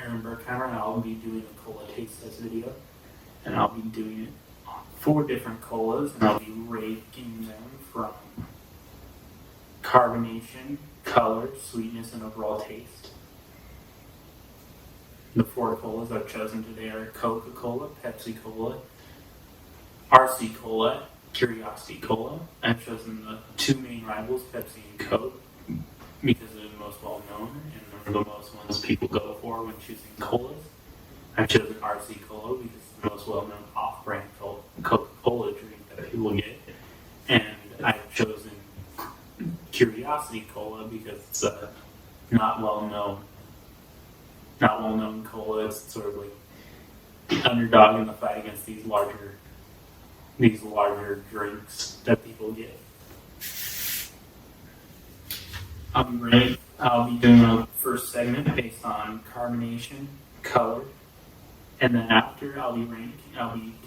Aaron Burkheimer, and I'll be doing a cola taste test video. And I'll be doing it on 4 different colas, and I'll be ranking them from carbonation, color, sweetness, and overall taste. The 4 colas I've chosen today are Coca-Cola, Pepsi-Cola, RC Cola, Curiosity Cola. I've chosen the 2 main rivals, Pepsi and Coke, because they're the most well known and they're the most ones people go for when choosing colas. I've chosen RC Cola because it's the most well known off-brand Coca-Cola drink that people get. And I've chosen Curiosity Cola because it's a not well known cola. It's sort of like the underdog in the fight against these larger drinks that people get. I'll be doing a first segment based on carbonation, color, and then after I'll be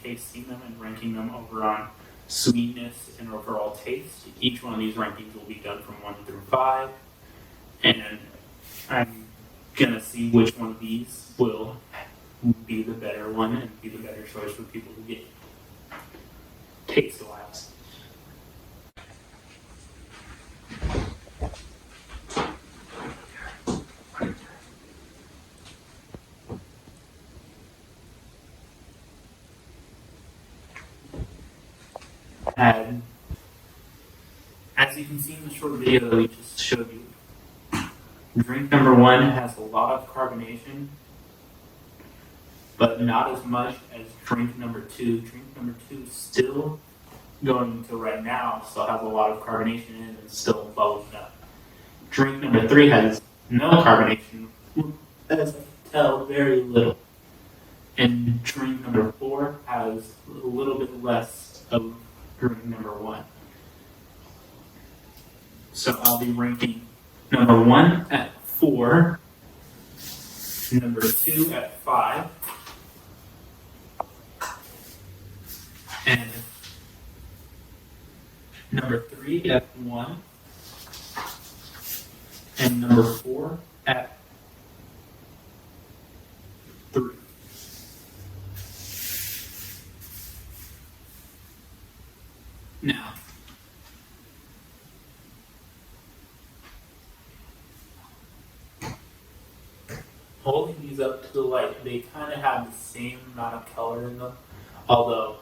tasting them and ranking them over on sweetness and overall taste. Each one of these rankings will be done from 1 through 5, and I'm gonna see which one of these will be the better one and be the better choice for people to get taste-wise. And as you can see in the short video that we just showed you, drink number 1 has a lot of carbonation, but not as much as drink number 2. Drink number 2 is still going until right now, still has a lot of carbonation in it and still bubbling up. Drink number 3 has no carbonation, as I can tell, very little. And drink number 4 has a little bit less of drink number 1. So I'll be ranking number 1 at 4, number 2 at 5, and number 3 at 1, and number 4 at 3. Now, holding these up to the light, they kind of have the same amount of color in them, although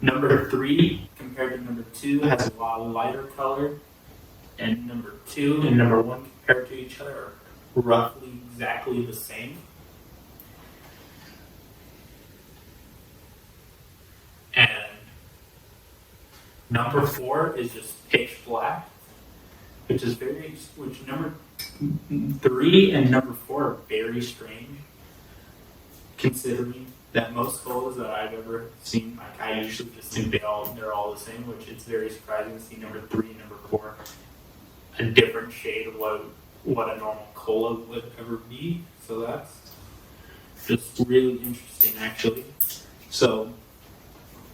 number 3 compared to number 2 has a lot lighter color, and number 2 and number 1 compared to each other are roughly exactly the same. And number 4 is just pitch black, which number 3 and number 4 are very strange, considering that most colas that I've ever seen, like I usually just think they're all the same, which it's very surprising to see number 3 and number 4 a different shade of what a normal cola would ever be. So that's just really interesting, actually. So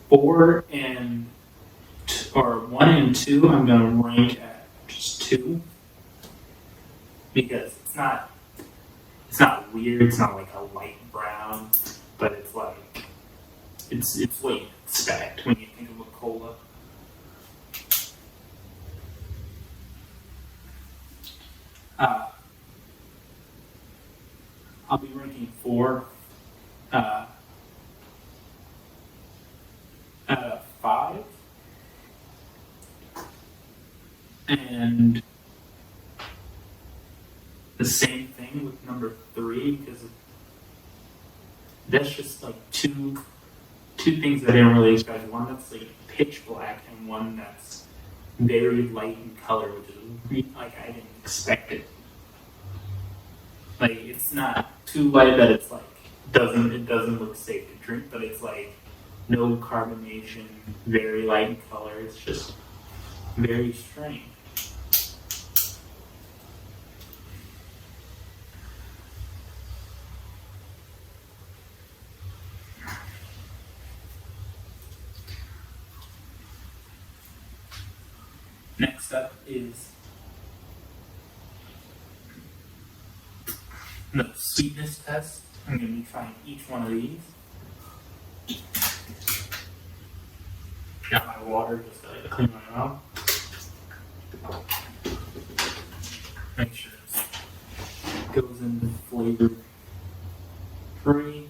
1 and 2, I'm going to rank at just 2 because it's not weird. It's not like a light brown, but it's like it's what you expect when you think of a cola. I'll be ranking 4 out of 5, and the same thing with number 3 because that's just like two things that I didn't really expect. One that's like pitch black and one that's very light in color, which is really, like I didn't expect it. Like it's not too light that it's like it doesn't look safe to drink, but it's like no carbonation, very light in color. It's just very strange. Next up is the sweetness test. I'm going to be trying each one of these. Got my water just to clean my mouth. Make sure it goes into flavor free.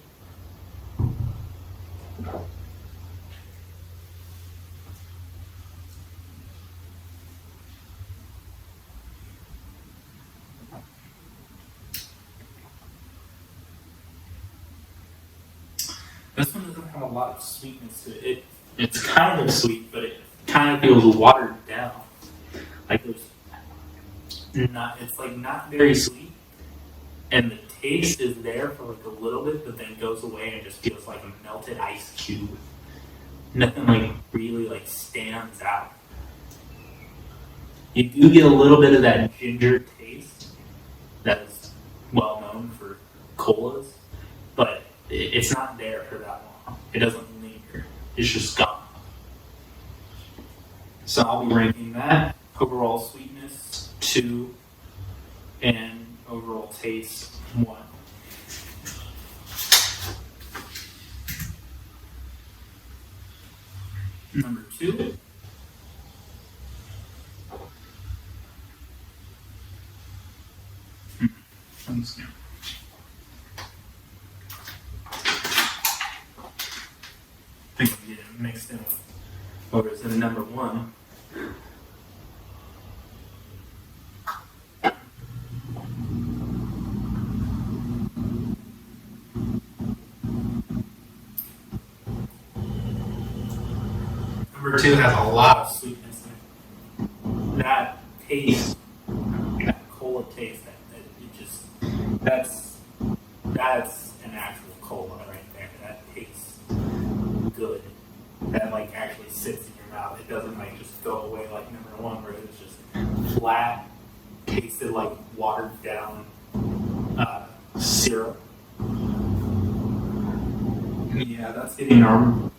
This one doesn't have a lot of sweetness to it. It's kind of sweet, but it kind of feels watered down. Like there's not, it's like not very sweet, and the taste is there for like a little bit, but then goes away and just feels like a melted ice cube. Nothing like really like stands out. You do get a little bit of that ginger taste that is well known for colas, but it's not there for that long. It doesn't linger. It's just gone. So I'll be ranking that. Overall sweetness, 2, and overall taste, 1. Number 2. I'm just gonna I think I'm getting it mixed in with what is in number 1. Number 2 has a lot of sweetness in it. That taste, that cola taste, that it just that's an actual cola right there. That tastes good. That like actually sits in your mouth. It doesn't like just go away like number 1 where it's just flat, tasted like watered down syrup. Yeah, that's getting a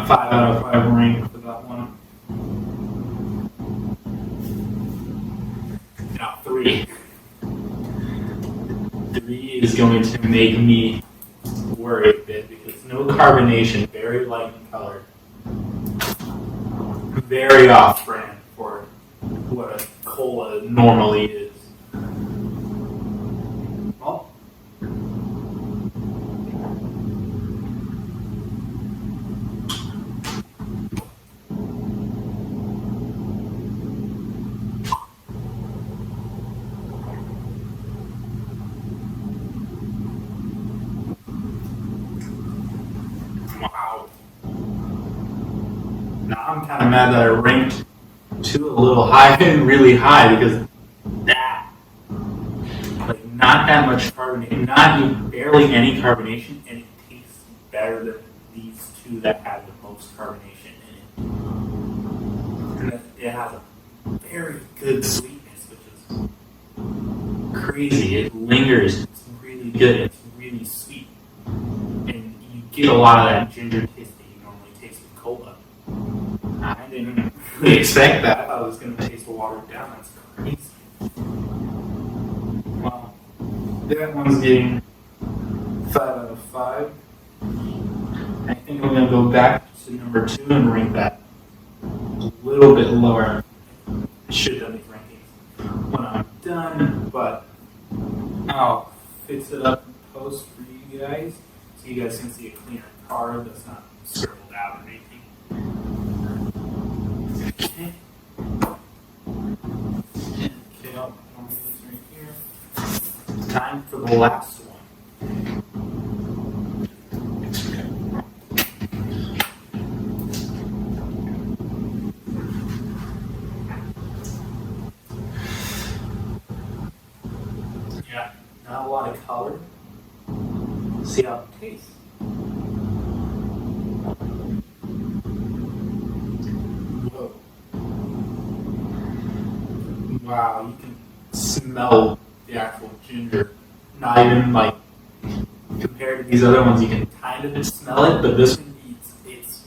5 out of 5 rank for that one. Now 3. 3 is going to make me worry a bit because no carbonation, very light in color, very off-brand for what a cola normally is. Well, wow. Now I'm kind of mad that I ranked 2 a little high and really high because that, like not that much carbonation, not even barely any carbonation, and it tastes better than these 2 that have the most carbonation in it. And it has a very good sweetness, which is crazy. It lingers. It's really good. It's really sweet, and you get a lot of that ginger taste that you normally taste with cola. I didn't really expect that. I thought it was going to taste watered down. That's crazy. Wow. That one's getting 5 out of 5. I think I'm going to go back to number 2 and rank that a little bit lower. I should have done these rankings when I'm done, but I'll fix it up in post for you guys so you guys can see a cleaner card that's not scribbled out or anything. Okay. Okay, I'll put these right here. Time for the last one. Yeah, not a lot of color. See how it tastes. Whoa. Wow, you can smell the actual ginger. Not even like compared to these other ones, you can kind of smell it, but this one it's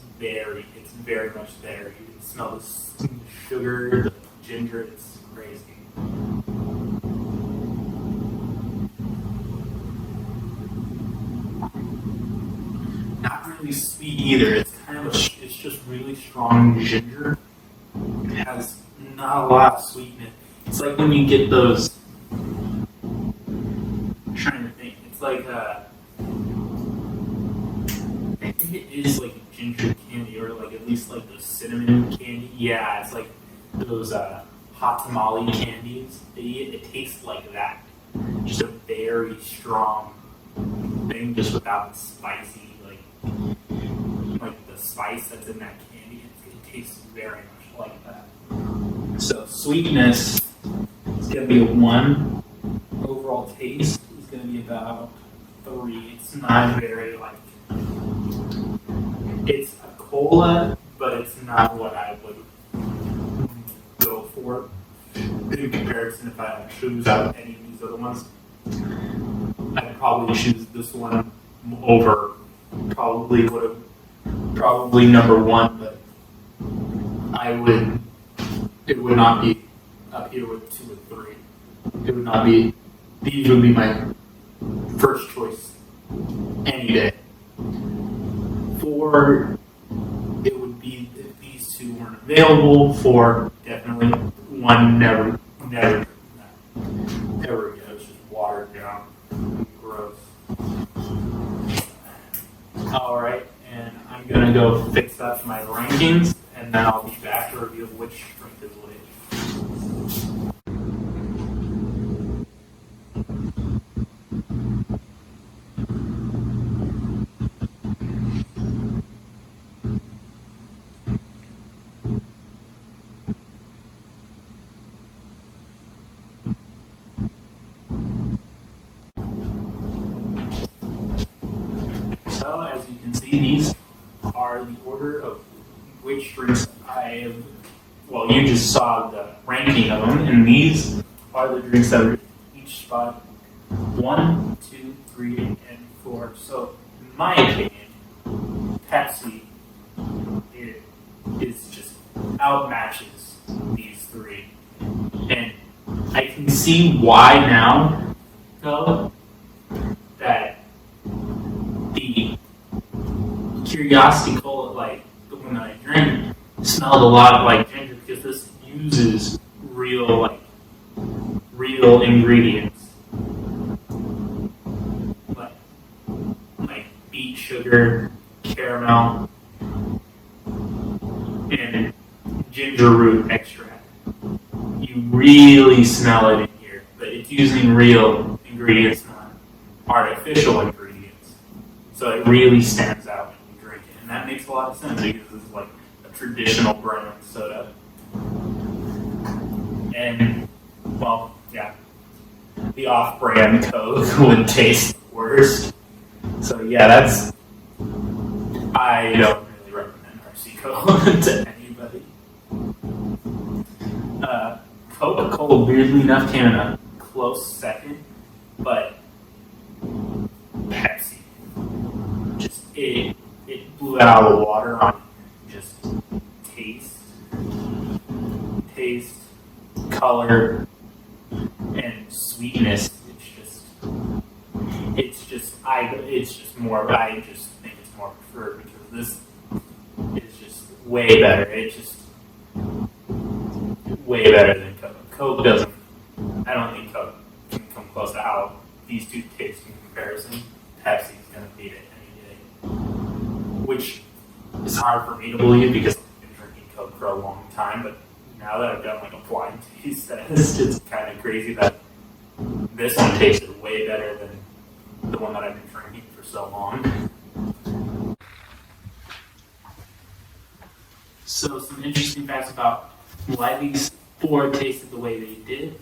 very much there. You can smell the sugar, the ginger. It's crazy. really sweet either. It's it's just really strong ginger. It has not a lot of sweetness. It's like when you get those. I'm trying to think. It's like I think it is like a ginger candy, or like at least like the cinnamon candy. Yeah, it's like those hot tamale candies. It tastes like that. Just a very strong thing, just without the spicy, like the spice that's in that candy. It tastes very much like that. So sweetness is gonna be a 1. Overall taste is gonna be about 3. It's not very it's a cola, but it's not what I would go for in comparison. If I had to choose out any of these other ones, I'd probably choose this one over probably number 1, but it would not be up here with 2 and 3. It would not be, these would be my first choice any day. 4, it would be if these 2 weren't available. 4, definitely. 1, never again. It's just watered down. Gross. Alright, and I'm gonna go fix up my rankings, and then I'll be back to review which drink is which. So, as you can see, these are the order of which drinks I have. Well, you just saw the ranking of them, and these are the drinks that are each spot 1, 2, 3, and 4. So, in my opinion, Pepsi is just outmatches these 3, and I can see why now, though, that the Curiosity Cola, like the one that I drink, smelled a lot like ginger, because this uses real ingredients, like beet sugar, caramel, and ginger root extract. You really smell it in here, but it's using real ingredients, not artificial ingredients. So it really stands out when you drink it, and that makes a lot of sense because it's like a traditional brand soda. And well, yeah, the off-brand Coke would taste worst. So yeah, I don't really recommend RC Cola to anybody. Coca-Cola, weirdly enough, came in a close second, but Pepsi, just it blew out of the water on just taste, color, and sweetness. It's just more. I just think it's more preferred because this is just way better. It's just way better than Coke. Coke doesn't. I don't think Coke can come close to how these 2 taste in comparison. Pepsi's gonna beat it any day, which is hard for me to believe because I've been drinking Coke for a long time. But now that I've done like a blind taste test, it's kind of crazy that this one tasted way better than the one that I've been drinking for so long. So some interesting facts about why these 4 tasted the way they did.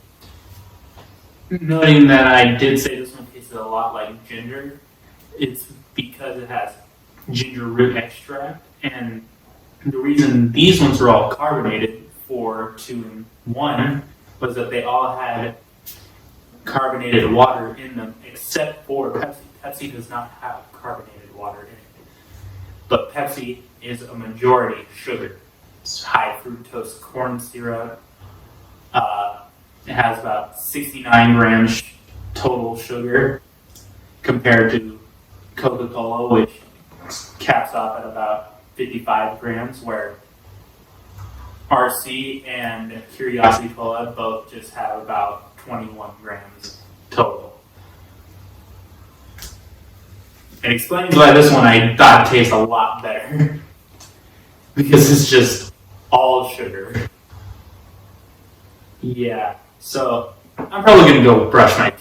Noting that I did say this one tasted a lot like ginger, it's because it has ginger root extract, and the reason these ones are all carbonated, 4, 2, and 1, was that they all had carbonated water in them, except for Pepsi. Pepsi does not have carbonated water in it. But Pepsi is a majority sugar. It's high fructose corn syrup. It has about 69 grams total sugar compared to Coca-Cola, which caps off at about 55 grams, where RC and Curiosity Cola both just have about 21 grams total. It explains why this one I thought tastes a lot better. Because it's just all sugar. Yeah, so I'm probably gonna go brush my